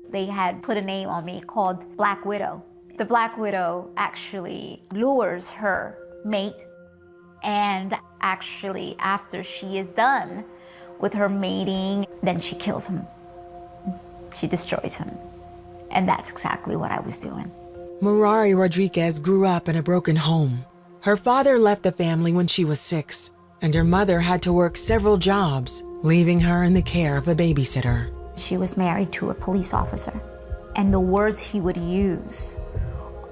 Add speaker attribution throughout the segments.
Speaker 1: They had put a name on me called Black Widow. The Black Widow actually lures her mate, and actually after she is done with her mating, then she kills him. She destroys him. And that's exactly what I was doing.
Speaker 2: Merari Rodriguez grew up in a broken home. Her father left the family when she was 6, and her mother had to work several jobs, leaving her in the care of a babysitter.
Speaker 1: She was married to a police officer, and the words he would use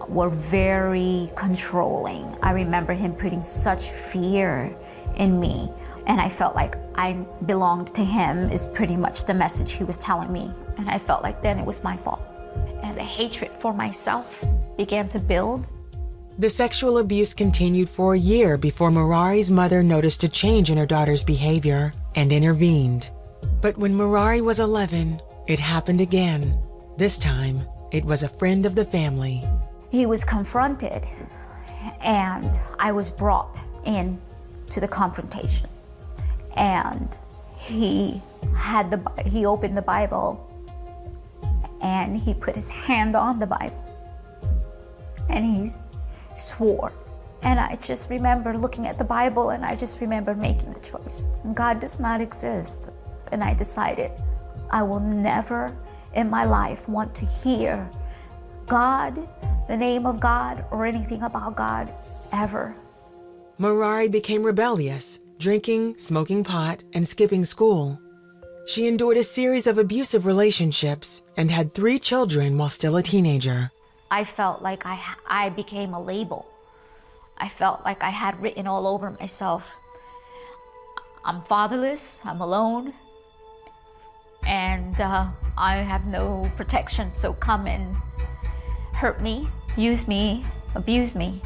Speaker 1: were very controlling. I remember him putting such fear in me, and I felt like I belonged to him is pretty much the message he was telling me. And I felt like then it was my fault. And the hatred for myself began to build.
Speaker 2: The sexual abuse continued for a year before Merari's mother noticed a change in her daughter's behavior and intervened. But when Merari was 11, it happened again. This time, it was a friend of the family.
Speaker 1: He was confronted, and I was brought in to the confrontation. And he opened the Bible, and he put his hand on the Bible, and he swore. And I just remember looking at the Bible, and I just remember making the choice. God does not exist. And I decided I will never in my life want to hear God, the name of God, or anything about God ever.
Speaker 2: Merari became rebellious, drinking, smoking pot, and skipping school. She endured a series of abusive relationships and had 3 children while still a teenager.
Speaker 1: I felt like I became a label. I felt like I had written all over myself. I'm fatherless, I'm alone, and I have no protection, so come and hurt me, use me, abuse me,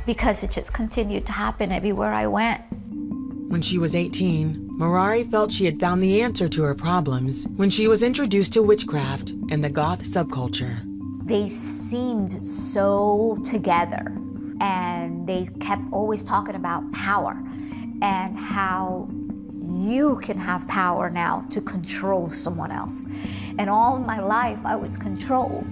Speaker 1: because it just continued to happen everywhere I went.
Speaker 2: When she was 18, Merari felt she had found the answer to her problems when she was introduced to witchcraft and the goth subculture.
Speaker 1: They seemed so together, and they kept always talking about power and how you can have power now to control someone else. And all my life I was controlled,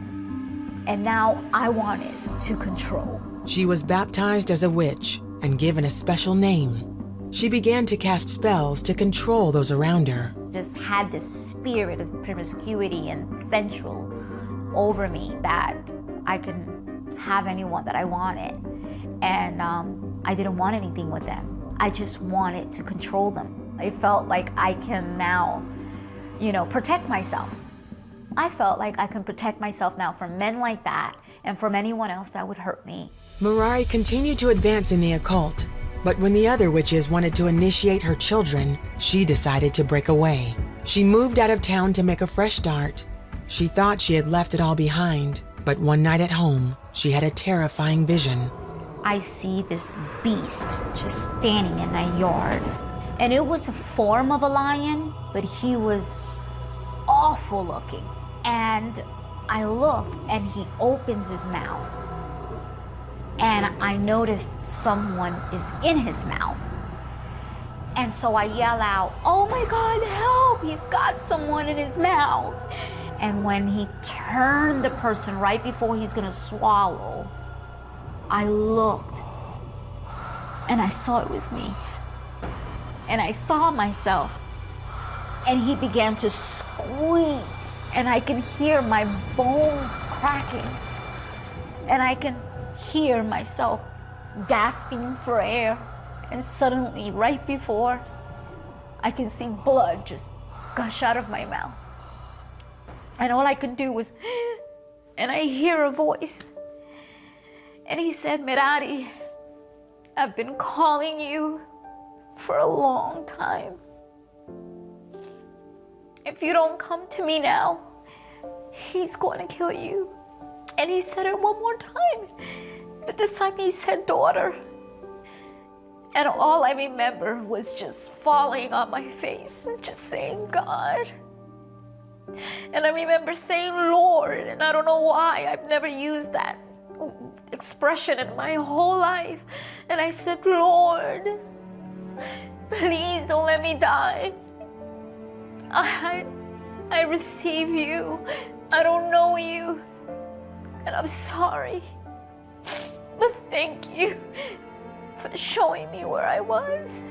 Speaker 1: and now I wanted to control.
Speaker 2: She was baptized as a witch and given a special name. She began to cast spells to control those around her.
Speaker 1: Just had this spirit of promiscuity and sensual over me that I could have anyone that I wanted. And I didn't want anything with them. I just wanted to control them. I felt like I can now, protect myself. I felt like I can protect myself now from men like that and from anyone else that would hurt me.
Speaker 2: Merari continued to advance in the occult, but when the other witches wanted to initiate her children, she decided to break away. She moved out of town to make a fresh start. She thought she had left it all behind, but one night at home, she had a terrifying vision.
Speaker 1: I see this beast just standing in my yard. And it was a form of a lion, but he was awful looking. And I looked, and he opens his mouth. And I noticed someone is in his mouth. And so I yell out, "Oh my God, help! He's got someone in his mouth." And when he turned the person right before he's gonna swallow, I looked, and I saw it was me. And I saw myself, and he began to squeeze, and I can hear my bones cracking, and I can hear myself gasping for air. And suddenly, right before, I can see blood just gush out of my mouth. And all I could do was, and I hear a voice. And he said, "Merari, I've been calling you for a long time. If you don't come to me now, he's going to kill you." And he said it one more time, but this time he said, "Daughter." And all I remember was just falling on my face and just saying, "God." And I remember saying, "Lord," and I don't know why, I've never used that expression in my whole life. And I said, "Lord, please don't let me die. I receive you. I don't know you, and I'm sorry. But thank you for showing me where I was.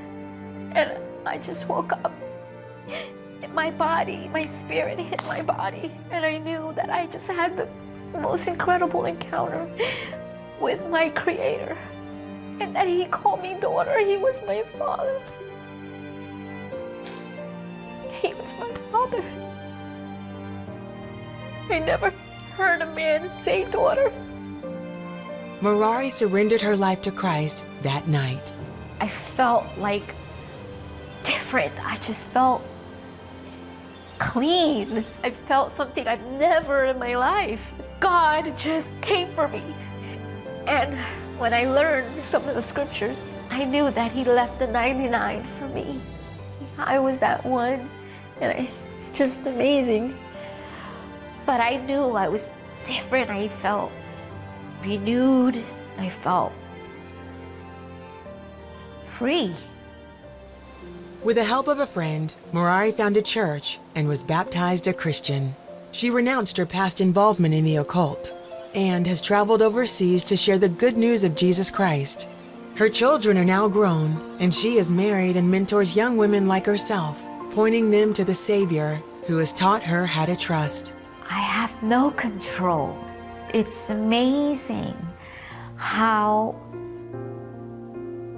Speaker 1: And I just woke up. And my body, my spirit hit my body. And I knew that I just had the most incredible encounter with my Creator. And that He called me daughter. He was my Father. He was my Father. I never heard a man say daughter.
Speaker 2: Merari surrendered her life to Christ that night.
Speaker 1: I felt like different. I just felt clean. I felt something I've never in my life. God just came for me. And when I learned some of the scriptures, I knew that He left the 99 for me. I was that one, and just amazing. But I knew I was different. I felt renewed. I felt free.
Speaker 2: With the help of a friend, Merari found a church and was baptized a Christian. She renounced her past involvement in the occult and has traveled overseas to share the good news of Jesus Christ. Her children are now grown, and she is married and mentors young women like herself, pointing them to the Savior who has taught her how to trust.
Speaker 1: I have no control. It's amazing how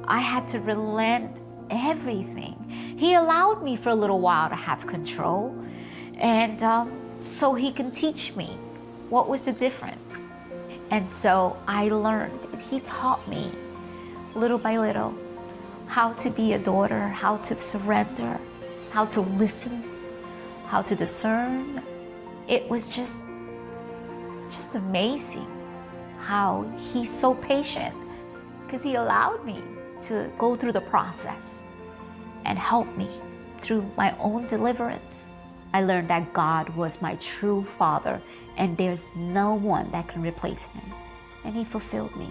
Speaker 1: I had to relent everything. He allowed me for a little while to have control, and so He can teach me what was the difference. And so I learned, and He taught me little by little how to be a daughter, how to surrender, how to listen, how to discern. It's just amazing how He's so patient, because He allowed me to go through the process and help me through my own deliverance. I learned that God was my true Father, and there's no one that can replace Him. And He fulfilled me.